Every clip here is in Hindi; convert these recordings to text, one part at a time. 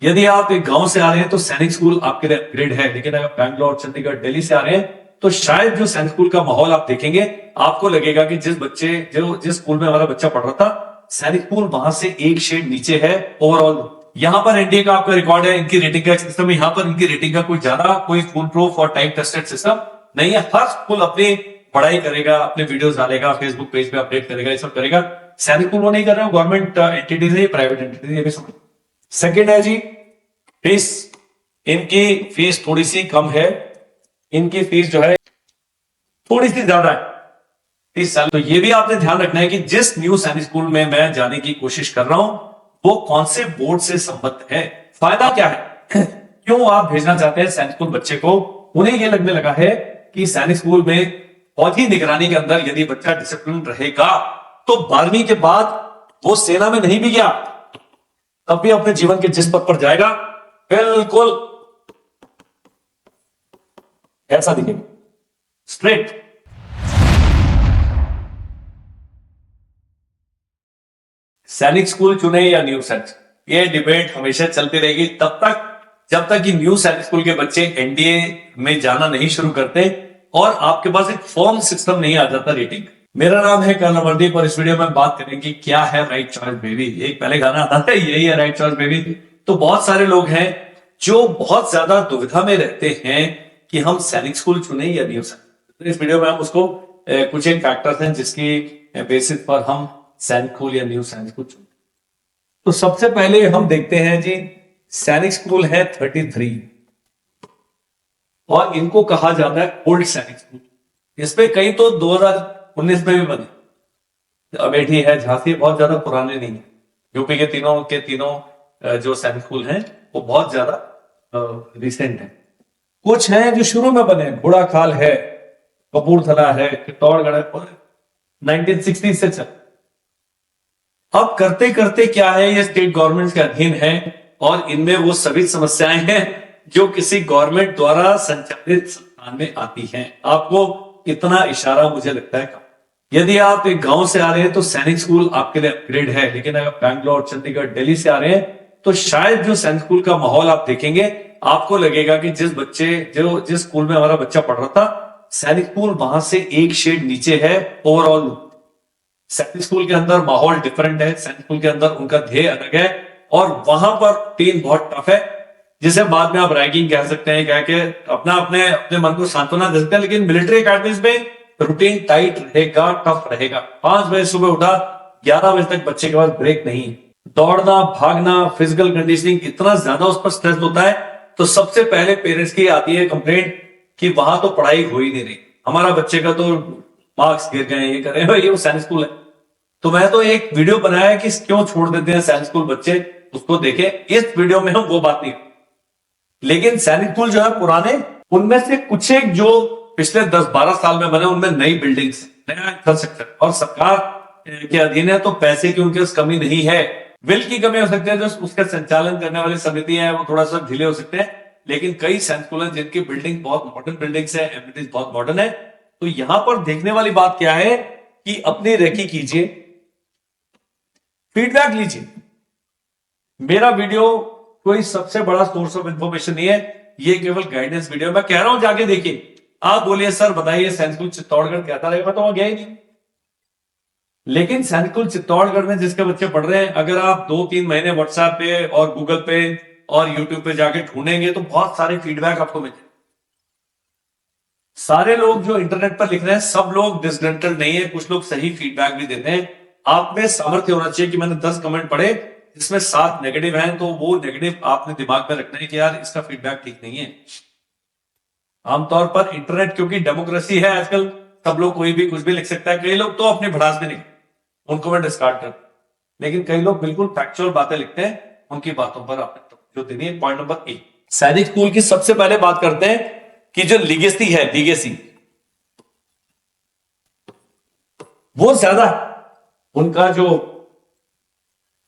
यदि आप एक गांव से आ रहे हैं तो सैनिक स्कूल आपके लिए अपग्रेड है, लेकिन अगर बैंगलोर, चंडीगढ़, दिल्ली से आ रहे हैं तो शायद जो सैनिक स्कूल का माहौल आप देखेंगे, आपको लगेगा कि जिस स्कूल में हमारा बच्चा पढ़ रहा था, सैनिक स्कूल वहां से एक शेड नीचे है ओवरऑल। यहाँ पर एनडीए का आपका रिकॉर्ड है, इनकी रेटिंग का सिस्टम है, यहाँ पर इनकी रेटिंग का कोई फुल प्रूफ और टाइम टेस्टेड सिस्टम नहीं है। हर स्कूल अपनी पढ़ाई करेगा, अपने वीडियोस डालेगा, फेसबुक पेज पे अपडेट करेगा, ये सब करेगा। सैनिक स्कूल वो नहीं कर रहे हो, गवर्नमेंट एंटिटीज है, प्राइवेट एंटिटीज, ये भी समझ। सेकेंड है जी फीस। इनकी फीस थोड़ी सी कम है, इनकी फीस जो है थोड़ी सी ज्यादा है 30 साल। तो ये भी आपने ध्यान रखना है कि जिस न्यू सैनिक स्कूल में मैं जाने की कोशिश कर रहा हूं वो कौन से बोर्ड से संबद्ध है, फायदा क्या है, क्यों आप भेजना चाहते हैं सैनिक स्कूल बच्चे को। उन्हें यह लगने लगा है कि सैनिक स्कूल में फौजी निगरानी के अंदर यदि बच्चा डिसिप्लिन रहेगा तो 12वीं के बाद वो सेना में नहीं भी गया तब भी अपने जीवन के जिस पद पर जाएगा बिल्कुल ऐसा दिखेगा, स्ट्रेट। सैनिक स्कूल चुने या न्यू सैनिक, ये डिबेट हमेशा चलती रहेगी तब तक जब तक कि न्यू सैनिक स्कूल के बच्चे एनडीए में जाना नहीं शुरू करते और आपके पास एक फॉर्म सिस्टम नहीं आ जाता रेटिंग। मेरा नाम है कर्नल अमरदीप और इस वीडियो में बात करेंगे क्या है राइट चॉइस बेबी। एक पहले गाना आता था, यही है राइट चॉइस बेबी। तो बहुत सारे लोग हैं जो बहुत ज्यादा दुविधा में रहते हैं कि हम सैनिक स्कूल चुने या न्यू सैनिक। तो इस वीडियो में हम उसको कुछ एक फैक्टर्स हैं जिसकी बेसिस पर हम सैनिक स्कूल या न्यू सैनिक स्कूल चुने। तो सबसे पहले हम देखते हैं जी, सैनिक स्कूल है 33 और इनको कहा जाता है ओल्ड सैनिक स्कूल। इसमें कई तो 2019 में भी बने, अमेठी है, झांसी, बहुत ज्यादा पुराने नहीं है। यूपी के तीनों जो सैनिक स्कूल हैं वो बहुत ज्यादा रिसेंट है। कुछ हैं जो शुरू में बने, बुढ़ा खाल है, कपूरथला है, चित्तौड़गढ़ है, 1960 से चल। अब करते करते क्या है, ये स्टेट गवर्नमेंट के अधीन है और इनमें वो सभी समस्याएं हैं जो किसी गवर्नमेंट द्वारा संचालित संस्थान में आती हैं। आपको इतना इशारा मुझे लगता है कम। यदि आप एक गांव से आ रहे हैं तो सैनिक स्कूल आपके लिए अपग्रेड है, लेकिन अगर बैंगलोर, चंडीगढ़, दिल्ली से आ रहे हैं तो शायद जो सैनिक स्कूल का माहौल आप देखेंगे, आपको लगेगा कि जिस स्कूल में हमारा बच्चा पढ़ रहा था, सैनिक स्कूल वहां से एक शेड नीचे है ओवरऑल। सैनिक स्कूल के अंदर माहौल डिफरेंट है, सैनिक स्कूल के अंदर उनका ध्येय अलग है और वहां पर टीम बहुत टफ है, जिसे बाद में आप रैगिंग कह सकते हैं, कह के अपने मन को सांत्वना दे सकते हैं। लेकिन मिलिट्री अकेडमीज में रूटीन टाइट रहेगा, टफ रहेगा। 5 बजे सुबह उठा, 11 बजे तक बच्चे के पास ब्रेक नहीं। दौड़ना, भागना, फिजिकल कंडीशनिंग, इतना ज्यादा उस पर स्ट्रेस होता है। तो सबसे पहले पेरेंट्स की आती है कंप्लेंट कि वहां तो पढ़ाई हो ही नहीं रही, हमारा बच्चे का तो मार्क्स गिर गए, ये कर रहे हैं, ये वो सैनिक स्कूल है। तो मैं तो एक वीडियो बनाया कि क्यों छोड़ देते हैं सैनिक स्कूल बच्चे, उसको देखें। इस वीडियो में हम वो बात नहीं, लेकिन सैनिक स्कूल जो है पुराने, उनमें से कुछ एक जो पिछले 10-12 साल में बने, उनमें नई बिल्डिंग्स, नया इंफ्रास्ट्रक्चर और सरकार के अधीन है, तो पैसे की उनके कमी नहीं है। विल की कमी हो सकती है, जो उसका संचालन करने वाली समितियां हैं वो थोड़ा सा ढीले हो सकते हैं। लेकिन कई सैनिक स्कूल हैं जिनकी बिल्डिंग बहुत मॉडर्न बिल्डिंग्स है, एमिनिटीज बहुत मॉडर्न है। तो यहां पर देखने वाली बात क्या है कि अपनी रेकी कीजिए, फीडबैक लीजिए। मेरा वीडियो कोई सबसे बड़ा सोर्स ऑफ इंफॉर्मेशन नहीं है, ये केवल गाइडेंस वीडियो। मैं कह रहा हूं जाके देखिए। आप बोलिए सर बताइए सैनिक स्कूल चित्तौड़गढ़ कहता रहेगा, मैं तो वहां गया ही नहीं। लेकिन सैनिक स्कूल चित्तौड़गढ़ में जिसके बच्चे पढ़ रहे हैं, अगर आप 2-3 महीने व्हाट्सएप पे और गूगल पे और यूट्यूब पे जाके ढूंढेंगे तो बहुत सारे फीडबैक आपको मिलेंगे। सारे लोग जो इंटरनेट पर लिख रहे हैं सब लोग डिसग्रंटल्ड नहीं है, कुछ लोग सही फीडबैक भी देते हैं। आप में सामर्थ्य होना चाहिए कि मैंने 10 कमेंट पढ़े जिसमें 7 नेगेटिव हैं, तो वो नेगेटिव आपने दिमाग में रखना है कि यार इसका फीडबैक ठीक नहीं है। आमतौर पर इंटरनेट क्योंकि डेमोक्रेसी है आजकल, सब लोग कोई भी कुछ भी लिख सकता है। कई लोग तो अपनी भड़ास में लिखते, उनको मैं डिस्कार्ड कर, लेकिन कई लोग बिल्कुल फैक्चुअल बातें लिखते हैं, उनकी बातों पर आपने जो देनी है। पॉइंट नंबर 1, सैनिक स्कूल की सबसे पहले बात करते हैं कि जो लीगेसी है, लीगेसी वो ज्यादा है। उनका जो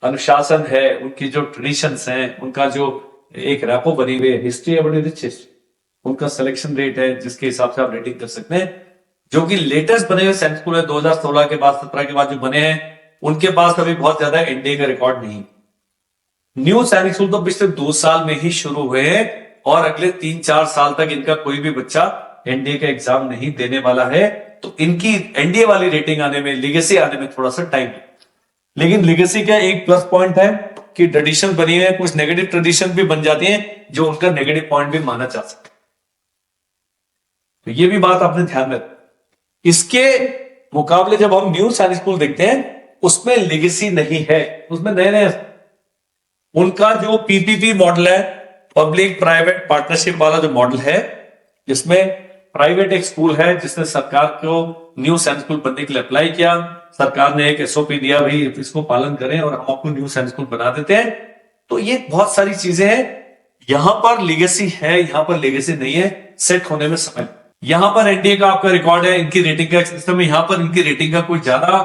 अनुशासन है, उनकी जो ट्रेडिशंस हैं, उनका जो एक रैपो बनी हुई है, हिस्ट्री है बड़ी रिच हिस्ट्री। उनका सिलेक्शन रेट है जिसके हिसाब से आप रेटिंग कर सकते हैं। जो कि लेटेस्ट बने हुए सैनिक स्कूल है 2016 के बाद, 17 के बाद जो बने हैं, उनके पास अभी बहुत ज्यादा एनडीए का रिकॉर्ड नहीं। न्यू सैनिक स्कूल तो पिछले 2 साल में ही शुरू हुए हैं और अगले 3-4 साल तक इनका कोई भी बच्चा एनडीए का एग्जाम नहीं देने वाला है। तो इनकी एनडीए वाली रेटिंग आने में, लीगेसी आने में थोड़ा सा टाइम है। लेकिन लीगेसी का एक प्लस पॉइंट है कि ट्रेडिशन बनी है, कुछ नेगेटिव ट्रेडिशन भी बन जाती हैं जो उनका नेगेटिव पॉइंट भी माना जा सकता है। तो ये भी बात आपने ध्यान में रखी। इसके मुकाबले जब हम न्यू सैनिक स्कूल देखते हैं उसमें लीगेसी नहीं है, उसमें नए नए उनका जो पीपीपी मॉडल है, पब्लिक प्राइवेट पार्टनरशिप वाला जो मॉडल है, जिसमें प्राइवेट एक स्कूल है जिसने सरकार को न्यू सैनिक स्कूल बनने के लिए अप्लाई किया, सरकार ने एक एसओपी दिया, भाई इसको पालन करें और हम आपको न्यू सैनिक स्कूल बना देते हैं। तो ये बहुत सारी चीजें हैं। यहां पर लीगेसी है, यहां पर लीगेसी नहीं है, सेट होने में समय। यहां पर एनडीए का आपका रिकॉर्ड है, इनकी रेटिंग का सिस्टम है, यहां पर इनकी रेटिंग का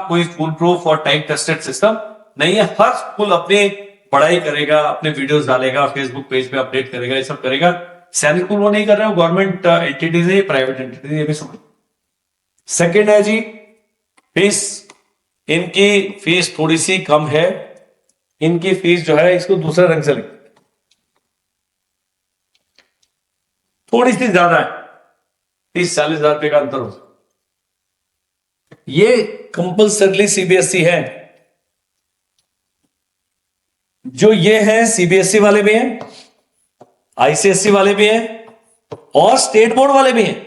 कोई फुल प्रूफ और टाइम टेस्टेड सिस्टम नहीं है। हर स्कूल अपनी पढ़ाई करेगा, अपने वीडियोस डालेगा, फेसबुक पेज पे अपडेट करेगा, ये सब करेगा। सैनिक स्कूल वो नहीं कर रहे हो, गवर्नमेंट एंटिटीज है, प्राइवेट एंटिटीज, ये भी समझ। सेकेंड है जी फीस। इनकी फीस थोड़ी सी कम है, इनकी फीस जो है इसको दूसरे रंग से लिख, थोड़ी सी ज्यादा है, 30-40 हजार रुपए का अंतर हो। ये कंपल्सरली सीबीएसई है। जो ये है सीबीएसई वाले भी हैं, आईसीएसई वाले भी हैं और स्टेट बोर्ड वाले भी हैं।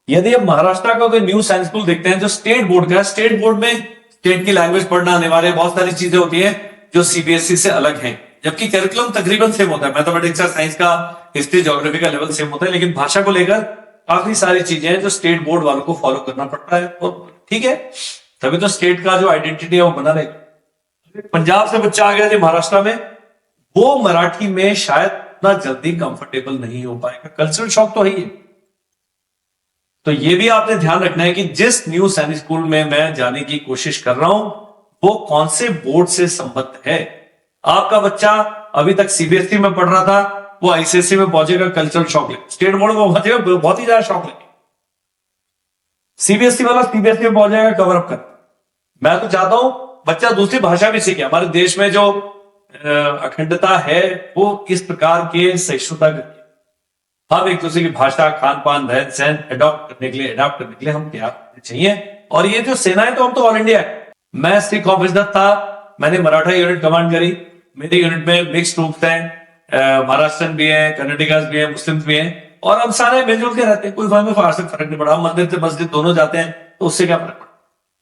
यदि आप महाराष्ट्र का कोई न्यू साइंस स्कूल देखते हैं जो स्टेट बोर्ड का, स्टेट बोर्ड में स्टेट की लैंग्वेज पढ़ना अनिवार्य, बहुत सारी चीजें होती हैं जो सीबीएसई से अलग हैं, जबकि करिकुलम तकरीबन सेम होता है। मैथमेटिक्स और साइंस का, हिस्ट्री ज्योग्राफी का लेवल सेम होता है, लेकिन भाषा को लेकर काफी सारी चीजें हैं जो स्टेट बोर्ड वालों को फॉलो करना पड़ता है। और ठीक है, तभी तो स्टेट का जो आइडेंटिटी है वो बना रहेगा। पंजाब से बच्चा आ गया जी महाराष्ट्र में, वो मराठी में शायद इतना जल्दी कंफर्टेबल नहीं हो पाएगा, कल्चरल शॉक तो है ही। तो ये भी आपने ध्यान रखना है कि जिस न्यू सैनिक स्कूल में मैं जाने की कोशिश कर रहा हूं वो कौन से बोर्ड से संबद्ध है। आपका बच्चा अभी तक सीबीएसई में पढ़ रहा था, वो आईसीएसई में पहुंचेगा, कल्चरल शॉक ले, स्टेट बोर्ड में पहुंचेगा, बहुत ही ज्यादा शॉक ले, सीबीएसई वाला सीबीएसई में पहुंच जाएगा कवर अप कर। मैं तो चाहता हूं बच्चा दूसरी भाषा भी सीखे। हमारे देश में जो अखंडता है वो इस प्रकार के सहिष्णुता करके हम एक दूसरे की भाषा, खान पान, रहन सहन अडॉप्ट करने के लिए हम तैयार चाहिए। और ये जो सेना है, तो हम तो ऑल इंडिया है। मैं सिख ऑफिसर था, मैंने मराठा यूनिट कमांड करी, मेरे यूनिट में मिक्स ट्रूप्स हैं, महाराष्ट्रन भी हैं, कर्नाटकास भी हैं, मुस्लिम भी हैं, और हम सारे मिलजुल के रहते हैं, कोई हमें फर्क नहीं पड़ा। हम मंदिर से मस्जिद दोनों जाते हैं, तो उससे क्या फर्क पड़ा।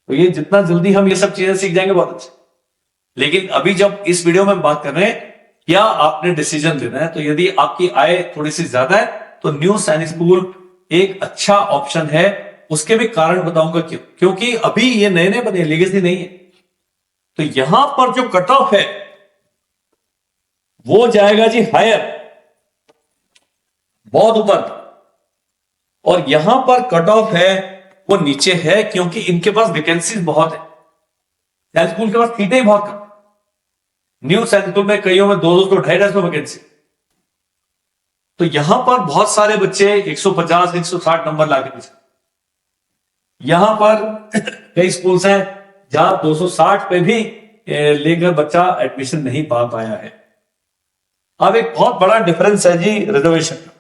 तो ये जितना जल्दी हम ये सब चीजें सीख जाएंगे बहुत अच्छा। लेकिन अभी जब इस वीडियो में बात कर रहे हैं क्या आपने डिसीजन लेना है, तो यदि आपकी आय थोड़ी सी ज्यादा है तो न्यू सैनिक स्कूल एक अच्छा ऑप्शन है। उसके भी कारण बताऊंगा क्यों, क्योंकि अभी ये नए नए बने, लीगेसी नहीं है। तो यहां पर जो कट ऑफ है वो जाएगा जी हायर, बहुत ऊपर, और यहां पर कट ऑफ है वो नीचे है, क्योंकि इनके पास वैकेंसीज बहुत है। सैनिक स्कूल के पास सीटें ही बहुत कम। न्यू सैनिक स्कूल में कईयों में 200, 250 वैकेंसी। तो यहां पर बहुत सारे बच्चे 150, 160 नंबर लाके पीछे। यहां पर कई स्कूल्स हैं जहां 260 पे भी लेकर बच्चा एडमिशन नहीं पा पाया है। अब एक बहुत बड़ा डिफरेंस है जी रिजर्वेशन का।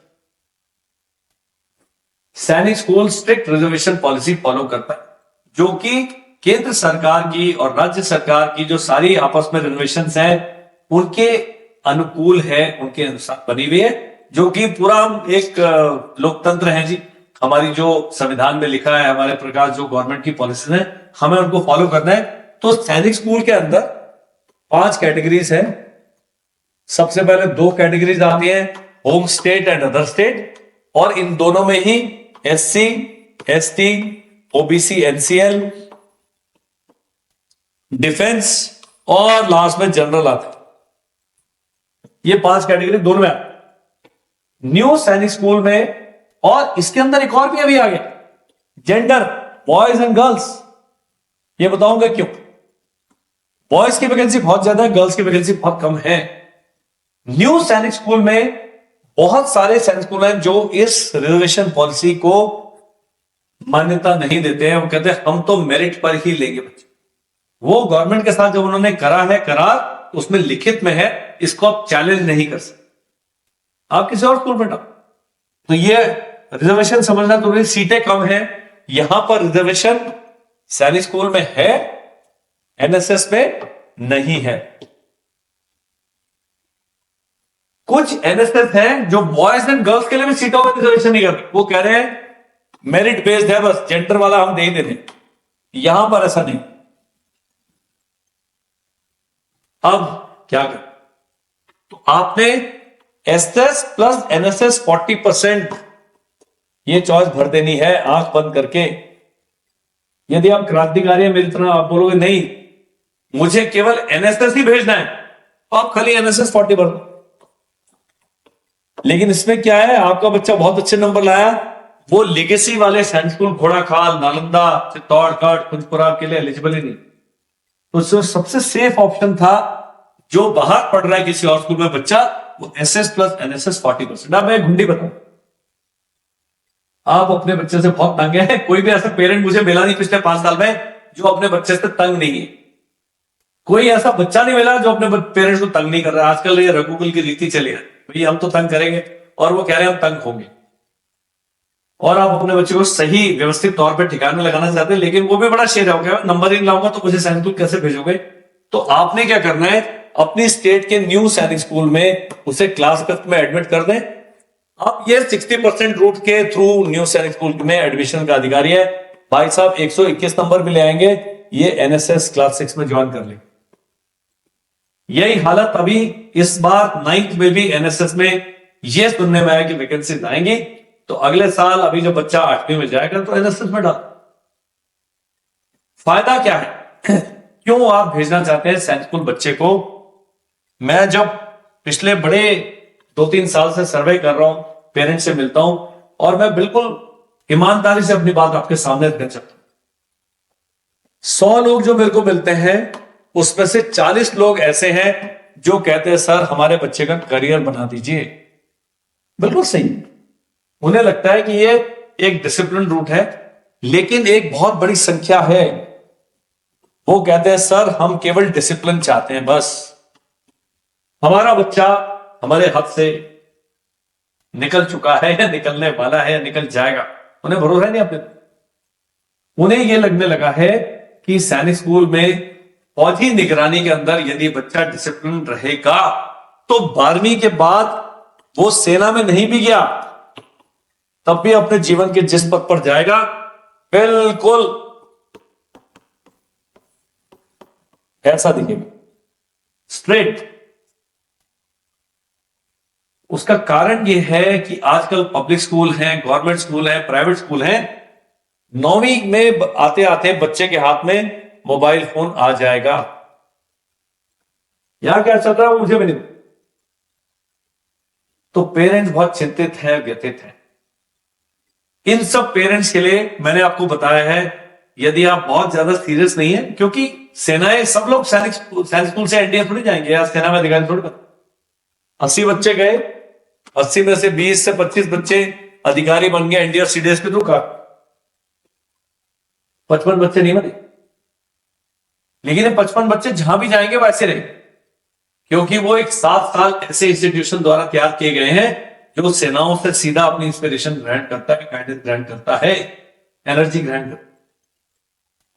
सैनिक school strict reservation policy follow करता है, जो कि केंद्र सरकार की और राज्य सरकार की जो सारी आपस में रिजर्वेशन हैं उनके अनुकूल है, उनके अनुसार बनी हुई है, जो कि पूरा एक लोकतंत्र है जी। हमारी जो संविधान में लिखा है, हमारे प्रकार जो गवर्नमेंट की पॉलिसीज हैं, हमें उनको फॉलो करना है। तो सैनिक स्कूल के अंदर 5 कैटेगरीज हैं। सबसे पहले 2 कैटेगरीज आती हैं, home state and other state, और इन दोनों में ही SC, ST, OBC, NCL, defence और लास्ट में जनरल आते हैं। ये 5 कैटेगरी दोनों में आते। न्यू सैनिक स्कूल में, और इसके अंदर एक और भी अभी आ गया, जेंडर, बॉयज एंड गर्ल्स। ये बताऊंगा क्यों। बॉयज की वैकेंसी बहुत ज्यादा है, गर्ल्स की वैकेंसी बहुत कम है। न्यू सैनिक स्कूल में बहुत सारे सैनिक स्कूल हैं जो इस रिजर्वेशन पॉलिसी को मान्यता नहीं देते हैं। वो कहते हैं हम तो मेरिट पर ही लेंगे बच्चे। वो गवर्नमेंट के साथ जब उन्होंने करा है करार, उसमें लिखित में है, इसको आप चैलेंज नहीं कर सकते, आप किसी और स्कूल में डालो। तो ये रिजर्वेशन समझना जरूरी, सीटें कम है, यहां पर रिजर्वेशन सैनिक स्कूल में है, एनएसएस में नहीं है। कुछ एनएसएस है जो बॉयज एंड गर्ल्स के लिए भी सीटों में रिजर्वेशन नहीं करते, वो कह रहे हैं मेरिट बेस्ड है, बस जेंडर वाला हम दे देते। यहां पर ऐसा नहीं। अब क्या करें? तो आपने एसएस प्लस एनएसएस 40% ये चॉइस भर देनी है आंख बंद करके। यदि आप क्रांतिकारी हैं मेरी तरह, आप बोलोगे नहीं मुझे केवल एनएसएस ही भेजना है, तो आप खाली एनएसएस 40 भर दो। लेकिन इसमें क्या है, आपका बच्चा बहुत अच्छे नंबर लाया, वो लेगेसी वाले सैनिक स्कूल घोड़ाखाल, नालंदा, चित्तौड़गढ़, कुंजपुरा के लिए एलिजिबल ही नहीं। तो सबसे सेफ ऑप्शन था जो बाहर पढ़ रहा है किसी और स्कूल में बच्चा, वो एसएस प्लस एनएसएस 40%। अब मैं घुंडी बताऊं, आप अपने बच्चे से बहुत तंग है, कोई भी ऐसा पेरेंट मुझे मिला नहीं पिछले 5 साल में जो अपने बच्चे से तंग नहीं है। कोई ऐसा बच्चा नहीं मिला जो अपने पेरेंट्स को तंग नहीं कर रहा है। आजकल ये रघुकुल की रीति चली है, भाई हम तो तंग करेंगे, और वो कह रहे हैं हम तंग होंगे। और आप अपने बच्चे को सही व्यवस्थित तौर पर ठिकाने लगाना चाहते हैं, लेकिन वो भी बड़ा शेर हो गया, नंबर ही लाऊंगा तो मुझे सैनिक स्कूल कैसे भेजोगे? तो आपने क्या करना है, अपनी स्टेट के न्यू सैनिक स्कूल में उसे क्लास में एडमिट कर दें। अब ये 60% रूट के थ्रू न्यू सैनिक स्कूल में एडमिशन का अधिकारी है भाई साहब, 121 नंबर भी ले आएंगे, ये एनएसएस क्लास 6 में ज्वाइन कर लेंगे। यही हालत अभी इस बार 9th में भी एनएसएस में ये सुनने में आया कि वैकेंसी आएंगी, तो अगले साल अभी जब बच्चा 8वीं में जाएगा तो एनएसएस में डाल। फायदा क्या है? क्यों आप भेजना चाहते हैं सैनिक स्कूल बच्चे को? मैं जब पिछले बड़े 2-3 साल से सर्वे कर रहा हूं, पेरेंट्स से मिलता हूं, और मैं बिल्कुल ईमानदारी से अपनी बात आपके सामने रखना चाहता हूं। 100 लोग जो मेरे को मिलते हैं उसमें से 40 लोग ऐसे हैं जो कहते हैं सर हमारे बच्चे का करियर बना दीजिए। बिल्कुल सही, उन्हें लगता है कि ये एक डिसिप्लिन रूट है, लेकिन एक बहुत बड़ी संख्या है वो कहते हैं सर हम केवल डिसिप्लिन चाहते हैं, बस हमारा बच्चा हमारे हाथ से निकल चुका है या निकलने वाला है या निकल जाएगा, उन्हें भरोसा नहीं अपने। उन्हें यह लगने लगा है कि सैनिक स्कूल में फौजी निगरानी के अंदर यदि बच्चा डिसिप्लिन रहेगा तो 12वीं के बाद वो सेना में नहीं भी गया तब भी अपने जीवन के जिस पथ पर जाएगा बिल्कुल ऐसा दिखेगा, स्ट्रेट। उसका कारण यह है कि आजकल पब्लिक स्कूल हैं, गवर्नमेंट स्कूल हैं, प्राइवेट स्कूल हैं, 9वीं में आते आते बच्चे के हाथ में मोबाइल फोन आ जाएगा। यहां क्या चल रहा है वो मुझे भी नहीं। तो पेरेंट्स बहुत चिंतित हैं, व्यथित हैं। इन सब पेरेंट्स के लिए मैंने आपको बताया है, यदि आप बहुत ज्यादा सीरियस नहीं है, क्योंकि सेनाएं सब लोग सैनिक स्कूल से एनडीए थोड़ी जाएंगे या सेना में अधिकारी थोड़ी। 80 बच्चे गए, 80 में से 20 से 25 बच्चे अधिकारी बन गए एनडीए और सीडीएस के थ्रू का, 55 बच्चे नहीं बने। लेकिन ये 55 बच्चे जहां भी जाएंगे वैसे रहे, क्योंकि वो एक 7 साल ऐसे इंस्टीट्यूशन द्वारा तैयार किए गए हैं जो सेनाओं से सीधा अपनी इंस्पिरेशन ग्रहण करता है, गाइडेंस ग्रहण करता है, एनर्जी ग्रहण करता है।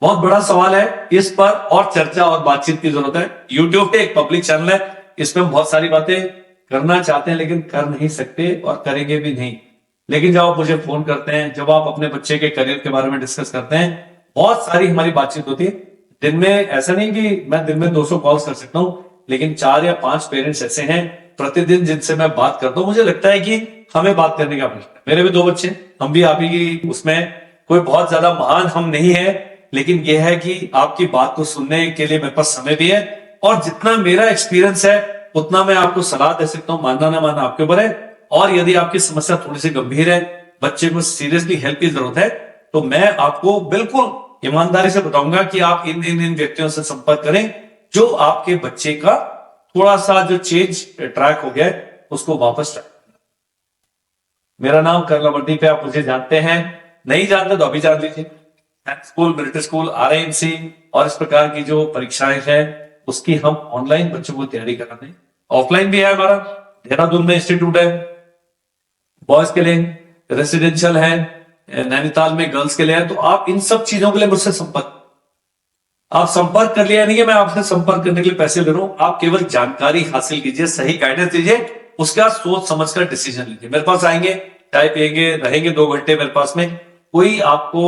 बहुत बड़ा सवाल है, इस पर और चर्चा और बातचीत की जरूरत है। यूट्यूब पे एक पब्लिक चैनल है, इसमें हम बहुत सारी बातें करना चाहते हैं लेकिन कर नहीं सकते और करेंगे भी नहीं। लेकिन जब आप मुझे फोन करते हैं, जब आप अपने बच्चे के करियर के बारे में डिस्कस करते हैं, बहुत सारी हमारी बातचीत होती है। दिन में ऐसा नहीं कि मैं दिन में 200 कॉल्स कर सकता हूं, लेकिन 4 या 5 पेरेंट्स ऐसे हैं प्रतिदिन जिनसे मैं बात करता हूं। मुझे लगता है कि हमें बात करने का प्रश्न है। मेरे भी 2 बच्चे, हम भी आप ही की उसमें कोई बहुत ज्यादा महान हम नहीं है, लेकिन यह है कि आपकी बात को सुनने के लिए मेरे पास समय भी है, और जितना मेरा एक्सपीरियंस है उतना मैं आपको सलाह दे सकता हूं। मानना ना मानना आपके ऊपर है। और यदि आपकी समस्या थोड़ी सी गंभीर है, बच्चे को सीरियसली हेल्प की जरूरत है, तो मैं आपको बिल्कुल ईमानदारी से बताऊंगा कि आप इन व्यक्तियों से संपर्क करें जो आपके बच्चे का थोड़ा सा जो चेंज ट्रैक हो गया है उसको वापस ट्रैक। मेरा नाम कर्नल अमरदीप है, आप मुझे जानते हैं, नहीं जानते तो अभी जान लीजिए। स्कूल, ब्रिटिश स्कूल, RIMC और इस प्रकार की जो परीक्षाएं हैं उसकी हम ऑनलाइन बच्चों को तैयारी कराते हैं। ऑफलाइन भी है हमारा, देहरादून में इंस्टीट्यूट है बॉयज के लिए, रेसिडेंशियल है, नैनीताल में गर्ल्स के लिए है। तो आप इन सब चीजों के लिए मुझसे आप संपर्क कर लिया, नहीं है मैं आपसे संपर्क करने के लिए पैसे ले रहा हूं, आप केवल जानकारी हासिल कीजिए, सही गाइडेंस दीजिए, उसके बाद सोच समझकर डिसीजन लीजिए। मेरे पास आएंगे, चाय पिएंगे, रहेंगे 2 घंटे मेरे पास में, कोई आपको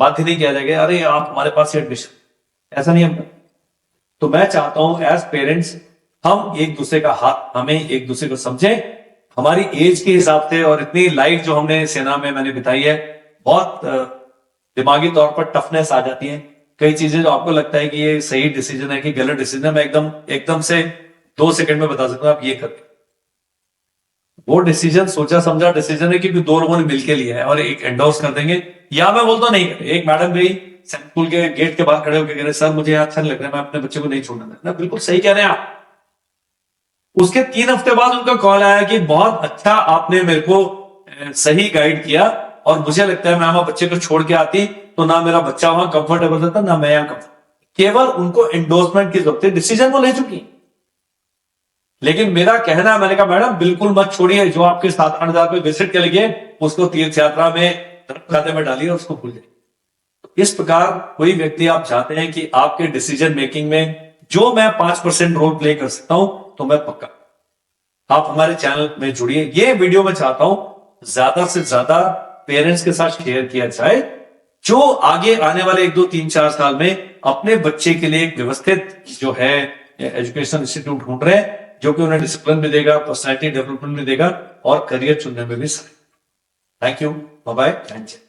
बाध्य नहीं किया जाएगा अरे आप हमारे पास एडमिशन, ऐसा नहीं है। तो मैं चाहता हूं एज पेरेंट्स हम एक दूसरे का हाथ, हमें एक दूसरे को समझें, हमारी एज के हिसाब से और इतनी लाइफ जो हमने सेना में मैंने बिताई है, बहुत दिमागी तौर पर टफनेस आ जाती है। कई चीजें जो आपको लगता है कि ये सही डिसीजन है कि गलत डिसीजन है, मैं एकदम से 2 सेकंड में बता सकता हूं आप ये करते, वो डिसीजन सोचा समझा डिसीजन है क्योंकि 2 लोगों ने मिलकर लिया है और एक एंडोर्स कर देंगे, या मैं बोलता नहीं करे। एक मैडम गई स्कूल के गेट के बाहर खड़े होकर कह रहे सर मुझे अच्छा नहीं लग रहा है, मैं अपने बच्चे को नहीं छोड़ना ना, बिल्कुल सही कह रहे हैं आप। उसके 3 हफ्ते बाद उनका कॉल आया कि बहुत अच्छा आपने मेरे को सही गाइड किया और मुझे लगता है मैं वहां बच्चे को छोड़ के आती तो ना मेरा बच्चा वहां कंफर्टेबल रहता ना मैं यहां कंफर्टेबल। केवल उनको एंडोर्समेंट की जरूरत है, डिसीजन वो ले चुकी। लेकिन मेरा कहना है, मैंने कहा मैडम बिल्कुल मत छोड़िए, जो आपके 7-8 हजार पे विजिट के लिए उसको तीर्थ यात्रा में खाते में डालिए और उसको भूल जाइए। इस प्रकार कोई व्यक्ति आप चाहते हैं कि आपके डिसीजन मेकिंग में जो मैं 5% रोल प्ले कर सकता हूं तो मैं पक्का, आप हमारे चैनल में जुड़िए। ये वीडियो मैं चाहता हूं ज्यादा से ज्यादा पेरेंट्स के साथ शेयर किया जाए, जो आगे आने वाले 1, 2, 3, 4 साल में अपने बच्चे के लिए एक व्यवस्थित जो है एजुकेशन इंस्टीट्यूट ढूंढ रहे हैं, जो कि उन्हें डिसिप्लिन भी देगा, पर्सनैलिटी डेवलपमेंट भी देगा और करियर चुनने में भी सही। Thank you, bye bye.